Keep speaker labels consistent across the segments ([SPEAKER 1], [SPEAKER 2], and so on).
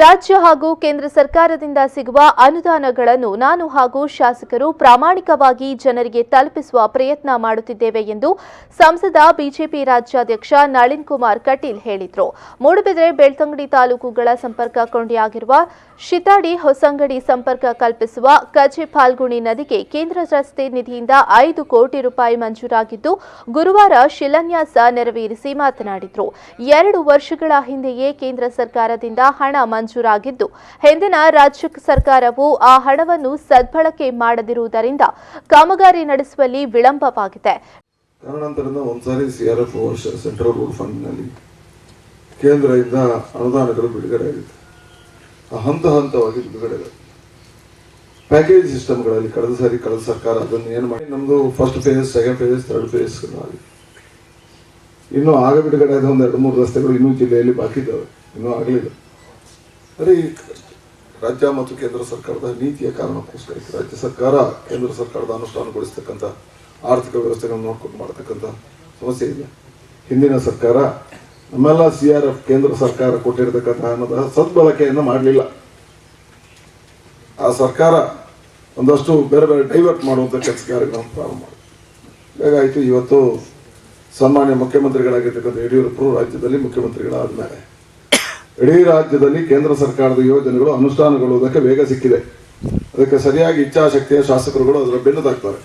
[SPEAKER 1] ರಾಜ್ಯ ಹಾಗೂ ಕೇಂದ್ರ ಸರ್ಕಾರದಿಂದ ಸಿಗುವ ಅನುದಾನಗಳನ್ನು ನಾನು ಹಾಗೂ ಶಾಸಕರು ಪ್ರಾಮಾಣಿಕವಾಗಿ ಜನರಿಗೆ ತಲುಪಿಸುವ ಪ್ರಯತ್ನ ಮಾಡುತ್ತಿದ್ದೇವೆ ಎಂದು ಸಂಸದ ಬಿಜೆಪಿ ರಾಜ್ಯಾಧ್ಯಕ್ಷ ನಳಿನ್ ಕುಮಾರ್ ಕಟೀಲ್ ಹೇಳಿದರು. ಮೂಡುಬಿದಿರೆ ಬೆಳ್ತಂಗಡಿ ತಾಲೂಕುಗಳ ಸಂಪರ್ಕ ಕೊಂಡಿಯಾಗಿರುವ ಶಿತಾಡಿ ಹೊಸಂಗಡಿ ಸಂಪರ್ಕ ಕಲ್ಪಿಸುವ ಕಜೆ ಫಾಲ್ಗುಣಿ ನದಿಗೆ ಕೇಂದ್ರ ರಸ್ತೆ ನಿಧಿಯಿಂದ 5 ಕೋಟಿ ರೂಪಾಯಿ ಮಂಜೂರಾಗಿದ್ದು ಗುರುವಾರ ಶಿಲಾನ್ಯಾಸ ನೆರವೇರಿಸಿ ಮಾತನಾಡಿದರು. 2 ವರ್ಷಗಳ ಹಿಂದೆಯೇ ಕೇಂದ್ರ ಸರ್ಕಾರದಿಂದ ಹಣ ಮಂಜೂರಾಗಿದ್ದು ಹಿಂದಿನ ರಾಜ್ಯ ಸರ್ಕಾರವು ಆ ಹಣವನ್ನು ಸದ್ಬಳಕೆ ಮಾಡದಿರುವುದರಿಂದ ಕಾಮಗಾರಿ ನಡೆಸುವಲ್ಲಿ ವಿಳಂಬವಾಗಿದೆ.
[SPEAKER 2] ಕಾರಣಾಂತರದಿಂದ ಒಂದ್ಸಾರಿ ಸಿಆರ್ಎಫ್ ಸೆಂಟ್ರಲ್ ರೂಲ್ ಫಂಡ್ ನಲ್ಲಿ ಕೇಂದ್ರದಿಂದ ಅನುದಾನಗಳು ಬಿಡುಗಡೆ ಆಗಿದೆ. ಹಂತವಾಗಿ ಬಿಡುಗಡೆ ಪ್ಯಾಕೇಜ್ ಸಿಸ್ಟಮ್ಗಳಲ್ಲಿ ಕಳೆದ ಸರ್ಕಾರ ಅದನ್ನು ಏನು ಮಾಡಿ ನಮ್ದು first phase, second phase, third face ಇನ್ನೂ ಆಗ ಬಿಡುಗಡೆ ಆದ 1-2-3 ರಸ್ತೆಗಳು ಇನ್ನೂ ಜಿಲ್ಲೆಯಲ್ಲಿ ಬಾಕಿ ಇದ್ದಾವೆ, ಇನ್ನೂ ಆಗಲಿಲ್ಲ. ಅಂದರೆ ಈ ರಾಜ್ಯ ಮತ್ತು ಕೇಂದ್ರ ಸರ್ಕಾರದ ನೀತಿಯ ಕಾರಣಕ್ಕೋಸ್ಕರ ರಾಜ್ಯ ಸರ್ಕಾರ ಕೇಂದ್ರ ಸರ್ಕಾರದ ಅನುಷ್ಠಾನಗೊಳಿಸ್ತಕ್ಕಂಥ ಆರ್ಥಿಕ ವ್ಯವಸ್ಥೆಗಳನ್ನು ನೋಡ್ಕೊಂಡು ಮಾಡತಕ್ಕಂಥ ಸಮಸ್ಯೆ ಇದೆ. ಹಿಂದಿನ ಸರ್ಕಾರ ನಮ್ಮೆಲ್ಲ ಸಿಆರ್ಎಫ್ ಕೇಂದ್ರ ಸರ್ಕಾರ ಕೊಟ್ಟಿರತಕ್ಕಂಥ ಹಣದ ಸದ್ಬಳಕೆಯನ್ನು ಮಾಡಲಿಲ್ಲ. ಆ ಸರ್ಕಾರ ಒಂದಷ್ಟು ಬೇರೆ ಡೈವರ್ಟ್ ಮಾಡುವಂಥ ಕೆಲಸ ಕಾರ್ಯಗಳನ್ನು ಪ್ರಾರಂಭ ಮಾಡಿದೆ. ಹೇಗಾಯಿತು, ಇವತ್ತು ಸಾಮಾನ್ಯ ಮುಖ್ಯಮಂತ್ರಿಗಳಾಗಿರ್ತಕ್ಕಂಥ ಯಡಿಯೂರಪ್ಪರು ರಾಜ್ಯದಲ್ಲಿ ಮುಖ್ಯಮಂತ್ರಿಗಳಾದ ಮೇಲೆ ಇಡೀ ರಾಜ್ಯದಲ್ಲಿ ಕೇಂದ್ರ ಸರ್ಕಾರದ ಯೋಜನೆಗಳು ಅನುಷ್ಠಾನಗೊಳ್ಳುವುದಕ್ಕೆ ವೇಗ ಸಿಕ್ಕಿದೆ. ಅದಕ್ಕೆ ಸರಿಯಾಗಿ ಇಚ್ಛಾಶಕ್ತಿಯ ಶಾಸಕರುಗಳು ಅದರ ಬೆನ್ನುದಾಗ್ತಾರೆ.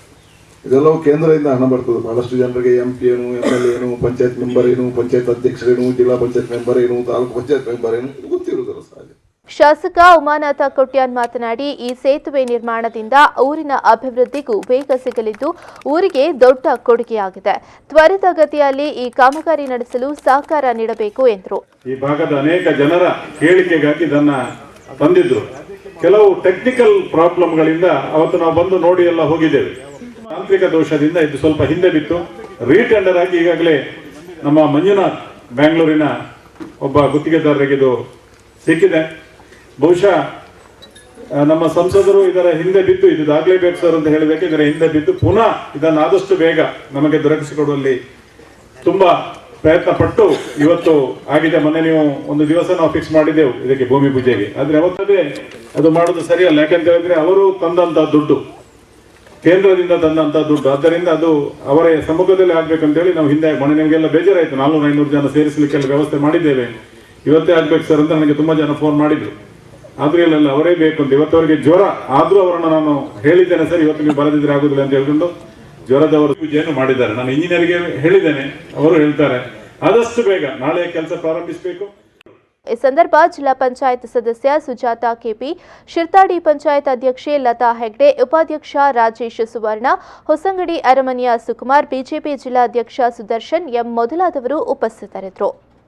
[SPEAKER 2] ಇದೆಲ್ಲವೂ ಕೇಂದ್ರದಿಂದ ಹಣ ಬರ್ತದೆ. ಬಹಳಷ್ಟು ಜನರಿಗೆ MP ಏನು, MLA ಏನು, ಪಂಚಾಯತ್ ಮೆಂಬರ್ ಏನು, ಪಂಚಾಯತ್ ಅಧ್ಯಕ್ಷರೇನು, ಜಿಲ್ಲಾ ಪಂಚಾಯತ್ ಮೆಂಬರ್ ಏನು, ತಾಲೂಕು ಪಂಚಾಯತ್ ಮೆಂಬರ್ ಏನು ಗೊತ್ತಿರುವುದರ ಸಹಜ.
[SPEAKER 1] ಶಾಸಕ ಉಮಾನಾಥ ಕೊಟ್ಯಾನ್ ಮಾತನಾಡಿ, ಈ ಸೇತುವೆ ನಿರ್ಮಾಣದಿಂದ ಊರಿನ ಅಭಿವೃದ್ಧಿಗೂ ವೇಗ ಸಿಗಲಿದ್ದು ಊರಿಗೆ ದೊಡ್ಡ ಕೊಡುಗೆಯಾಗಿದೆ. ತ್ವರಿತಗತಿಯಲ್ಲಿ ಈ ಕಾಮಗಾರಿ ನಡೆಸಲು ಸಹಕಾರ ನೀಡಬೇಕು ಎಂದರು.
[SPEAKER 3] ಈ ಭಾಗದ ಅನೇಕ ಜನರ ಕೇಳಿಕೆಗಾಗಿ ಇದನ್ನ ತಂದಿದ್ರು. ಕೆಲವು ಟೆಕ್ನಿಕಲ್ ಪ್ರಾಬ್ಲಮ್ಗಳಿಂದ ಅವತ್ತು ನಾವು ಬಂದು ನೋಡಿ ಎಲ್ಲ ಹೋಗಿದ್ದೇವೆ. ತಾಂತ್ರಿಕ ದೋಷದಿಂದ ಇದು ಸ್ವಲ್ಪ ಹಿಂದೆ ಬಿತ್ತು. ರೀಟೆಂಡರ್ ಆಗಿ ಈಗಾಗಲೇ ನಮ್ಮ ಮಂಜುನಾಥ್ ಬೆಂಗಳೂರಿನ ಒಬ್ಬ ಗುತ್ತಿಗೆದಾರರಿಗೆ ಇದು ಸಿಕ್ಕಿದೆ. ಬಹುಶಃ ನಮ್ಮ ಸಂಸದರು ಇದರ ಹಿಂದೆ ಬಿದ್ದು ಇದಾಗಲೇಬೇಕು ಸರ್ ಅಂತ ಹೇಳಿದಕ್ಕೆ ಇದರ ಹಿಂದೆ ಬಿದ್ದು ಪುನಃ ಇದನ್ನು ಆದಷ್ಟು ಬೇಗ ನಮಗೆ ದೊರಕಿಸಿಕೊಡುವಲ್ಲಿ ತುಂಬಾ ಪ್ರಯತ್ನ ಪಟ್ಟು ಇವತ್ತು ಆಗಿದೆ. ಮೊನ್ನೆ ನೀವು ಒಂದು ದಿವಸ ನಾವು ಫಿಕ್ಸ್ ಮಾಡಿದ್ದೆವು ಇದಕ್ಕೆ ಭೂಮಿ ಪೂಜೆಗೆ. ಆದ್ರೆ ಅವತ್ತೇ ಅದು ಮಾಡೋದು ಸರಿಯಲ್ಲ. ಯಾಕಂತ ಹೇಳಿದ್ರೆ ಅವರು ತಂದಂತ ದುಡ್ಡು, ಕೇಂದ್ರದಿಂದ ತಂದಂತ ದುಡ್ಡು, ಆದ್ದರಿಂದ ಅದು ಅವರ ಸಮ್ಮುಖದಲ್ಲಿ ಆಗ್ಬೇಕಂತ ಹೇಳಿ ನಾವು ಹಿಂದೆ ಮೊನ್ನೆ ನಿಮಗೆಲ್ಲ ಬೇಜಾರಾಯ್ತು. 400-500 ಜನ ಸೇರಿಸಲಿಕ್ಕೆಲ್ಲ ವ್ಯವಸ್ಥೆ ಮಾಡಿದ್ದೇವೆ, ಇವತ್ತೇ ಆಗ್ಬೇಕು ಸರ್ ಅಂತ ನನಗೆ ತುಂಬಾ ಜನ ಫೋನ್ ಮಾಡಿದ್ರು. ಆದ್ರೂ ಇಲ್ಲ ಅವರೇ ಬೇಕು ಅಂತ. ಇವತ್ತವರಿಗೆ ಜ್ವರ ಆದ್ರೂ ಅವರನ್ನು ನಾನು ಹೇಳಿದ್ದೇನೆ, ಸರ್ ಇವತ್ತು ನೀವು ಬರದಿದ್ರೆ ಆಗುದಿಲ್ಲ ಅಂತ ಹೇಳ್ಕೊಂಡು ಜ್ವರದವರು ಪೂಜೆಯನ್ನು ಮಾಡಿದ್ದಾರೆ. ನಾನು ಇಂಜಿನಿಯರ್ಗೆ ಹೇಳಿದ್ದೇನೆ, ಅವರು ಹೇಳ್ತಾರೆ ಆದಷ್ಟು ಬೇಗ ನಾಳೆ ಕೆಲಸ ಪ್ರಾರಂಭಿಸಬೇಕು.
[SPEAKER 1] ಈ ಸಂದರ್ಭ ಜಿಲ್ಲಾ ಪಂಚಾಯತ್ ಸದಸ್ಯ ಸುಜಾತ ಕೆಪಿ, ಶಿರ್ತಾಡಿ ಪಂಚಾಯತ್ ಅಧ್ಯಕ್ಷೆ ಲತಾ ಹೆಗ್ಡೆ, ಉಪಾಧ್ಯಕ್ಷ ರಾಜೇಶ್ ಸುವರ್ಣ, ಹೊಸಂಗಡಿ ಅರಮನೆಯ ಸುಕುಮಾರ್, ಬಿಜೆಪಿ ಜಿಲ್ಲಾಧ್ಯಕ್ಷ ಸುದರ್ಶನ್ ಎಂ ಮೊದಲಾದವರು ಉಪಸ್ಥಿತರಿದ್ದರು.